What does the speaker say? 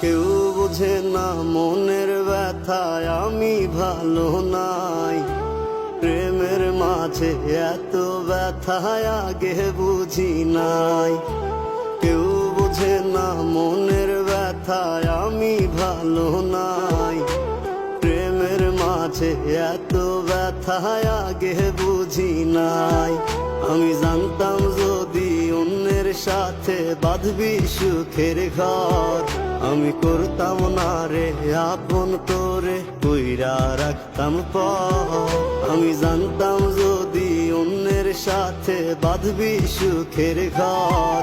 কেউ বোঝে না মনের ব্যথায় আমি ভালো নাই। প্রেমের মাঝে এত ব্যথায় আগে বুঝি নাই। কেউ বোঝে না মনের ব্যথায় আমি ভালো নাই। প্রেমের মাঝে এত ব্যথায় আগে বুঝি নাই। আমি জানতাম যদি অন্যের সাথে বাঁধবি সুখের ঘর, আমি করতাম না রে আপন করে কইরা রাখতাম পর। আমি জানতাম যদি অন্যের সাথে বাঁধবি সুখের ঘর,